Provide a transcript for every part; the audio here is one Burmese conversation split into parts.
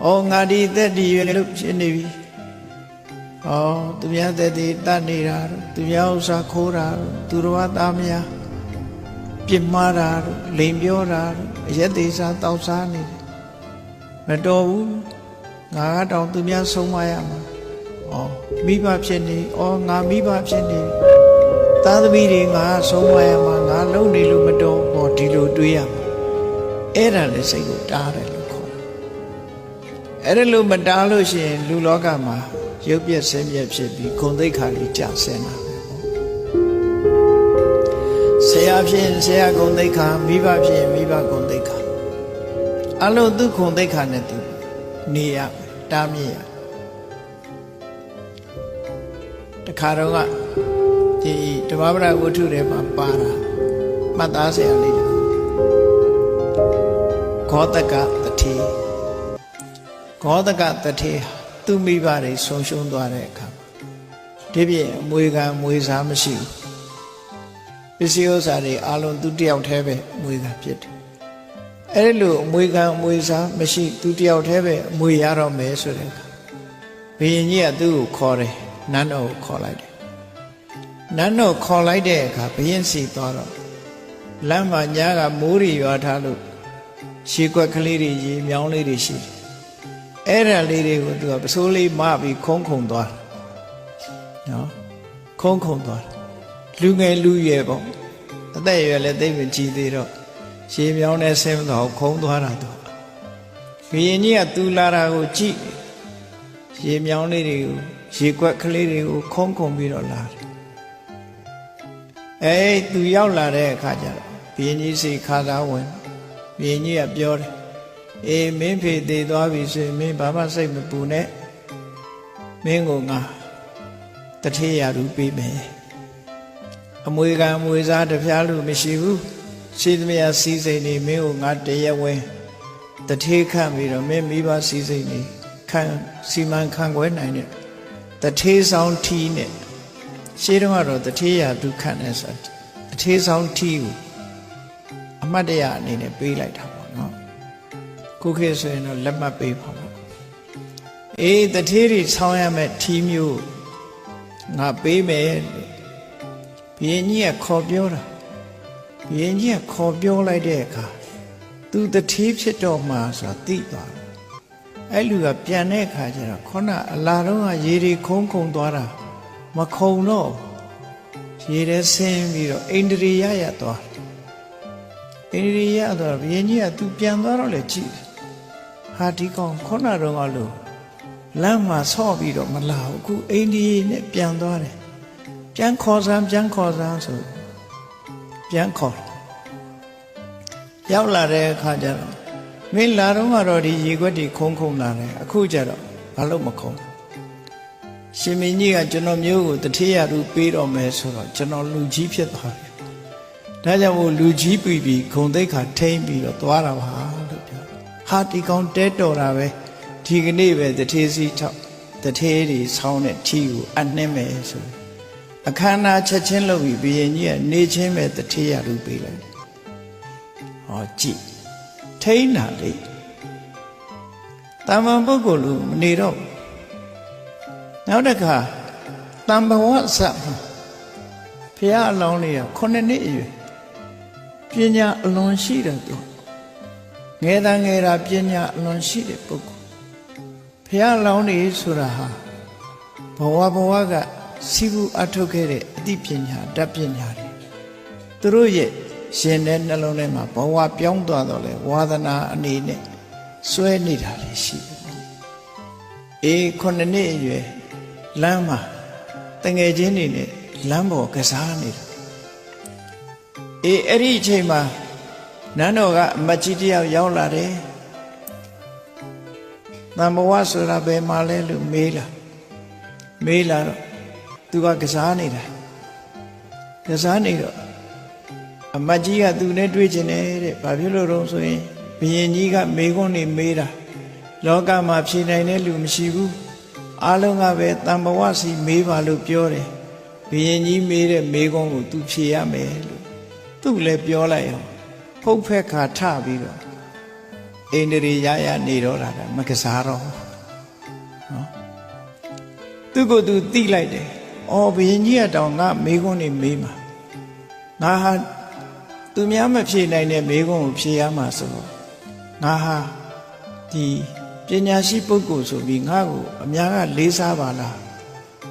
ဩငါဒီသက်တည်ရွယ်လို့ဖြစ်နေပြီဩသူများသက်တည်တတ်နေတာသူများဥစ္စာခိုးတာသူတော်ဘာသားများပြစ်မှားတာလိန်ပြောတာအရက်သေးစားတောက်စားနေတယ်မတော်ဘူးငါကတော့သူများဆုံးမရမှာဩမိဘဖြစ်နေဩငါမိဘဖြစ်နေသားသမီးတွေငါဆုံးမရမှာငါလုံနေလို့မတော်ဘောဒီလိုတွေးရမှာအဲ့ဒါလည်းစိတ်ကိုတားတယ်လို့ခေါ်တယ်အဲ့ဒါလို့မတားလို့ရှိရင်လူလောကမှာရုပ်ပြက်ဆင်းရဲဖြစ်ပြီးဂုဏ်သိက္ခာကြီးကျဆင်းတာပဲပေါ့ဆရာဖြစ်ဆရာဂုဏ်သိက္ခာမိဘဖြစ်မိဘဂုဏ်သိက္ခာအလုံးသူဂုဏ်သိက္ခာနဲ့သူနေရတားမြစ်ရတခါတော့ကဒီတဘာဝရဝတ္ထုတွေမှာပါတာမှတ်သားစရာလေးဂောတကတထေဂောတကတထေသူမိဘတွေဆုံးရှုံးသွားတဲ့အခါဒီပြည့်အမွေခံမွေစားမရှိဘူးပစ္စည်းဥစ္စာတွေအလုံးသူတယောက်တည်းပဲအမွေခံဖြစ်တယ်အဲ့လိုအမွေခံအမွေစားမရှိသူတယောက်တည်းပဲအမွေရတော့မယ်ဆိုတဲ့အခါဘုရင်ကြီးကသူ့ကိုခေါ်တယ်နန်းတော်ကိုခေါ်လိုက်တယ်နန်းတော်ခေါ်လိုက်တဲ့အခါဘုရင်စီသွားတော့လမ်းမှာညားကမိုးရီရွာထားလို့ရှေးကွက်ကလေးတွေရေမြောင်းလေးတွေရှိတယ်အဲ့ဒါလေးတွေကိုသူကပစိုးလေးမပြီးခုံးခုံသွားတာနော်ခုံးခုံသွားတာလူငယ်လူရွယ်ပေါ့အသက်အရွယ်လည်းသိပ်မကြီးသေးတော့ရေမြောင်းနဲ့ဆင်းတော့ခုံးသွားတာတော့ဘုရင်ကြီးကသူလာတာကိုကြည့်ရေမြောင်းလေးတွေကိုရေကွက်ကလေးတွေကိုခုံးခုံပြီးတော့လာတယ်သူရောက်လာတဲ့အခါကျတော့ဘုရင်ကြီးစီခါသားဝင်ဘုရင်ကြီးကပြောတယ်အေးမင်းဖေသေးသွားပြီဆိုရင်မင်းဘာမှစိတ်မပူနဲ့မင်းကိုငါတထေးရလူပေးမယ်အမွေခံအမွေစားတပြားလူမရှိဘူးရှိသမျှစီးစိမ်နေမင်းကိုငါတရက်ဝဲတထေးခန့်ပြီးတော့မင်းမိဘစီးစိမ်နေခံစီမံခန့်ခွဲနိုင်တဲ့တထေးဆောင်ထီးနဲ့ရှေးတုန်းကတော့တထေးရလူခန့်နေဆိုတထေးဆောင်ထီးကိုအမှတ်တရအနေနဲ့ပေးလိုက်တာပေါ့နော်ခုခေတ်ဆိုရင်တော့လက်မှတ်ပေးပါပေါ့အေးတထေးတွေဆောင်းရမယ်ထီးမျိုးငါပေးမယ်လို့ဘုရင်ကြီးကခေါ်ပြောတာဘုရင်ကြီးကခေါ်ပြောလိုက်တဲ့အခါသူတထေးဖြစ်တော့မှဆိုတာသိသွားတယ်အဲ့လူကပြန်တဲ့အခါကျတော့ခုနအလာတော့ကရေတွေခုံးခုံသွားတာမခုံတော့ရေထဲဆင်းပြီးတော့အိန္ဒြေယရသွားအိန္ဒြေယရသွားဘုရင်ကြီးကသူပြန်သွားတော့လေကြည့်ဟာဒီကောင်ခုနတော့ကလို့လမ်းမှာဆော့ပြီးတော့မလာဘူးအခုအိန္ဒြေနဲ့ပြန်သွားတယ်ပြန်ခေါ်စမ်းဆိုပြန်ခေါ်ရောက်လာတဲ့အခါကျတော့မင်းလာတော့ကတော့ဒီရေခွက်တွေခုံခုံလာတယ်အခုကျတော့ဘာလို့မခုံရှင်မင်းကြီးကကျွန်တော်မျိုးကိုတထေးရသူပေးတော့မယ်ဆိုတော့ကျွန်တော်လူကြီးဖြစ်သွားပြီဒါကြောင့်မို့လူကြီးပြီးဂုံသိက္ခာထိမ့်ပြီးတော့သွားတာပါလို့ပြောဟာဒီကောင်တဲတော်တာပဲဒီကနေ့ပဲတထေးစီထောက်တထေးတွေဆောင်းတဲ့ထီကိုအနှင်းမယ်ဆိုအခမ်းအနားချက်ချင်းလုပ်ပြီးဘုရင်ကြီးကနေချင်းပဲတထေးရသူပေးလိုက်ဟောကြည့်ထိန်းတာလေတာမန်ပုဂ္ဂိုလ်လူမနေတော့နောက်တစ်ခါတံဘဝဆတ်ဘုရားအလောင်းလေးက9နှစ်အရွယ်ပညာအလွန်ရှိတယ်သူငယ်တာပညာအလွန်ရှိတဲ့ပုဂ္ဂိုလ်ဘုရားအလောင်းလေးဆိုတာဟာဘဝကစီးပူအထုတ်ခဲ့တဲ့အသိပညာတတ်ပညာတွေသူတို့ရဲ့ရှင်တဲ့နှလုံးထဲမှာဘဝပြောင်းသွားတော့လေဝါသနာအနေနဲ့စွဲနေတာလည်းရှိတယ်အေး9နှစ်အရွယ်လမ်းမှာတငယ်ချင်းတွေနဲ့လမ်းပေါ်ကစားနေတာအေးအဲ့ဒီအချိန်မှာနန်းတော်ကအမတ်ကြီးတယောက်ရောက်လာတယ်တန်ဘဝဆိုတာဘယ်မှာလဲလို့မေးလာတော့သူကကစားနေတာနေတော့အမတ်ကြီးကသူနဲ့တွေ့ကျင်တယ်တဲ့ဘာဖြစ်လို့တော့ဆိုရင်ဘုရင်ကြီးကမေခွန်းနေမေးတာလောကမှာဖြေနိုင်တဲ့လူမရှိဘူးအားလုံးကပဲတန်ဘဝစီမေးပါလို့ပြောတယ်ဘုရင်ကြီးမေးတဲ့မေခွန်းကိုသူဖြေရမယ်လို့သူလည်းပြောလိုက်အောင်ဖုတ်ဖက်ခါထပြီးတော့ အိန္ဒြေရရနေတော့တာမကစားတော့နော်သူကိုယ်သူသိလိုက်တယ်အော်ဘုရင်ကြီးကတောင်ငါမေးခွန်းနေမေးမှာငါဟာသူများမဖြေနိုင်တဲ့မေးခွန်းကိုဖြေရမှာဆိုတော့ငါဟာဒီပညာရှိပုဂ္ဂိုလ်ဆိုပြီးငါ့ကိုအများကလေးစားပါလား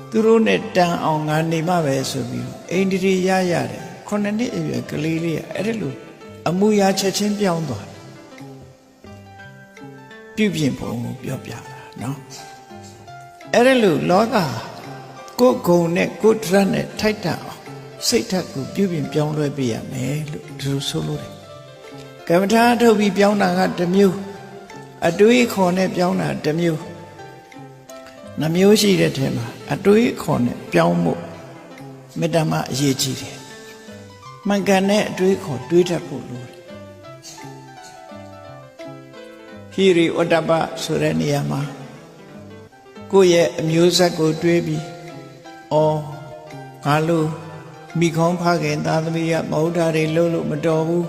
သူတို့နဲ့တန်အောင်ငါနေမှပဲဆိုပြီးအိန္ဒြေရရတယ်9 နှစ်အရွယ်ကလေးလေးကအဲ့ဒါလို့အမူအရာချက်ချင်းပြောင်းသွားပြုပြင်ပုံကိုပြောပြတာနော်အဲ့ဒါလို့လောကကိုယ်ဂုံနဲ့ကိုယ်ဒရတ်နဲ့ထိုက်တန်အောင်စိတ်ဓာတ်ကိုပြုပြင်ပြောင်းလဲပေးရမယ်လို့ဒီလိုဆိုလို့တယ်ကမ္မထာထုတ်ပြီးပြောင်းတာကတစ်မျိုးအတွေးခေါ်နဲ့ပြောင်းတာတစ်မျိုးနှမျိုးရှိတဲ့ထဲမှာအတွေးခေါ်နဲ့ပြောင်းဖို့မေတ္တာမအရေးကြီးတယ်မှန်ကန်တဲ့အတွေးခေါ်တွေးတတ်ဖို့လိုတယ်ဟိရိဝတ္တပဆိုတဲ့နေရာမှာကိုယ့်ရဲ့အမျိုးဆက်ကိုတွေးပြီးအော်ငါလို့မိခေါင်းဖခင်သားသမီးရမဟုတ်တာတွေလုပ်လို့မတော်ဘူး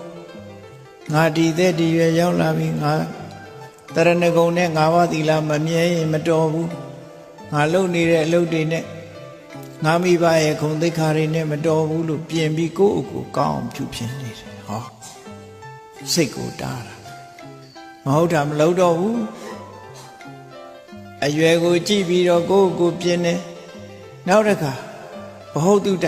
ငါဒီတဲ့ဒီရွယ်ရောက်လာပြီငါတရဏဂုံနဲ့ငါးပါးသီလမမြဲရင်မတော်ဘူးငါလုပ်နေတဲ့အလုပ်တွေနဲ့ငါမိဘရဲ့ဂုဏ်သိက္ခာတွေနဲ့မတော်ဘူးလို့ပြင်ပြီးကိုယ့်အကိုကောင်းအောင်ပြုပြင်နေတယ်ဟောစိတ်ကိုတားတာမဟုတ်တာမလုပ်တော့ဘူးအရွယ်ကိုကြည့်ပြီးတော့ကိုယ့်ကိုပြင်နေနောက်တစ်ခါဘဟုတုတ္တ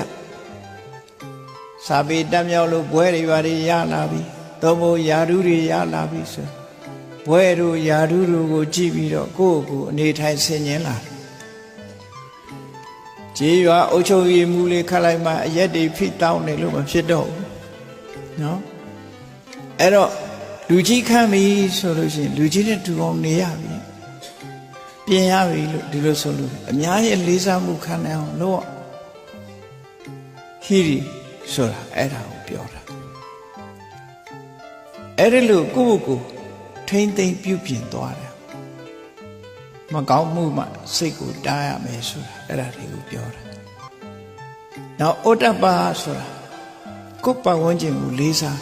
စာပေတက်မြောက်လို့ဘွဲတွေဘာတွေရလာပြီသို့မဟုတ်ယာဓုတွေရလာပြီဆိုဘွဲတို့ယာဓုတို့ကိုကြည့်ပြီးတော့ကိုယ့်ကိုအနေထိုင်ဆင်ញင်လာခြေရွာအုပ်ချုပ်ရေးမူလေးခတ်လိုက်မှအရက်တွေဖိတောင်းနေလို့မဖြစ်တော့ဘူးနော်အဲ့တော့လူကြီးခမ်းပြီဆိုလို့ရှိရင်လူကြီးနဲ့တူအောင်နေရပြီပြင်ရပြီလို့ဒီလိုဆိုလို့အများကြီးလေးစားမှုခံနိုင်အောင်လို့ဟိရိဆိုတာအဲ့ဒါကိုပြောတာအဲ့ဒီလိုကိုယ့်ကိုထိမ့်သိမ့်ပြုပြင်သွားတယ်မကောင်းမှုမှစိတ်ကိုတားရမယ်ဆိုတာအဲ့ဒါတွေကိုပြောတာနောက်ဩတ္တပဆိုတာကိုယ်ပတ်ဝန်းကျင်ကိုလေးစား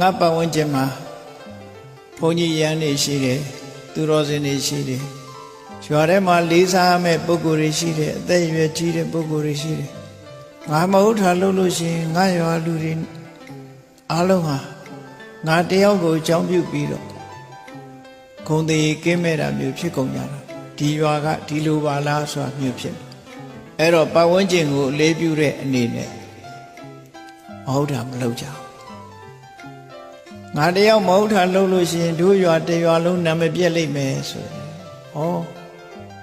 ငါပတ်ဝန်းကျင်မှာဘုန်းကြီးရန်နေရှိတယ်သူတော်စင်တွေရှိတယ်ရွာထဲမှာလေးစားရမယ့်ပုဂ္ဂိုလ်တွေရှိတယ်အသက်အရွယ်ကြီးတဲ့ပုဂ္ဂိုလ်တွေရှိတယ်ငါမဟုတ်တာလုပ်လို့ရှိရင်ငါရွာလူတွေအားလုံးဟာငါတယောက်ကိုအကြောင်းပြုပြီးတော့ဂုဏ်တွေကင်းမဲ့တာမျိုးဖြစ်ကုန်ကြတာဒီရွာကဒီလိုပါလားဆိုတာမျိုးဖြစ်အဲ့တော့ပတ်ဝန်းကျင်ကိုအလေးပြုတဲ့အနေနဲ့မဟုတ်တာမလုပ်ကြဘူးငါတယောက်မဟုတ်တာလုပ်လို့ရှိရင်တို့ရွာတရွာလုံးနာမပြက်လိမ့်မယ်ဆိုရင်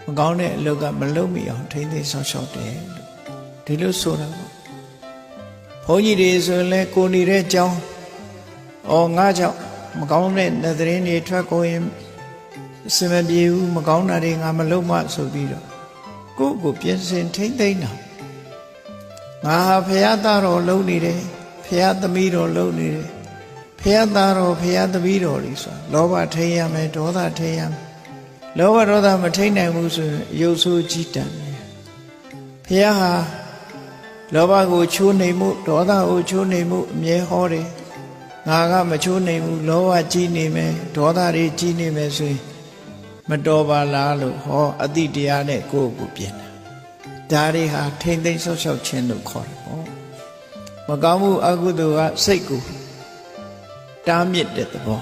မကောင်းတဲ့အလုပ်ကမလုပ်မိအောင်ထိမ့်သိမ်းဆောက်ရှောက်တယ်လို့ဒီလိုဆိုတာပေါ့ဘုန်းကြီးတွေဆိုရင်လည်းကိုနေတဲ့အကြောင်းငါကြောင့်မကောင်းတဲ့သတင်းတွေထွက်ကုန်ရင်အစမပြေဘူးမကောင်းတာတွေငါမလုပ်မှဆိုပြီးတော့ကိုယ့်ကိုပြင်ဆင်ထိမ့်သိမ်းတာငါဟာဖရာသားတော်လုံးနေတယ်ဖရာသမီးတော်လုံးနေတယ်ဖရာသားတော်ဖရာသမီးတော်လေးဆိုတာလောဘထိမ့်ရမယ်ဒေါသထိမ့်ရမယ်လောဘဒေါသမထိမ့်နိုင်ဘူးဆိုရင်ရုပ်ဆိုးကြီးတန်တယ်ဖရာဟာလောဘကိုချိုးနှိမ်မှုဒေါသကိုချိုးနှိမ်မှုအမြဲဟောတယ်ငါကမချိုးနှိမ်ဘူးလောဘကြီးနေမယ်ဒေါသတွေကြီးနေမယ်ဆိုရင်မတော်ပါလားလို့ဟောအတိတရားနဲ့ကိုယ့်ကိုပြင်တာဒါတွေဟာထိမ့်သိမ်းဆောက်ရှောက်ခြင်းလို့ခေါ်တယ်ပေါ့မကောင်းမှုအကုသိုလ်ကစိတ်ကိုတားမြစ်တဲ့သဘော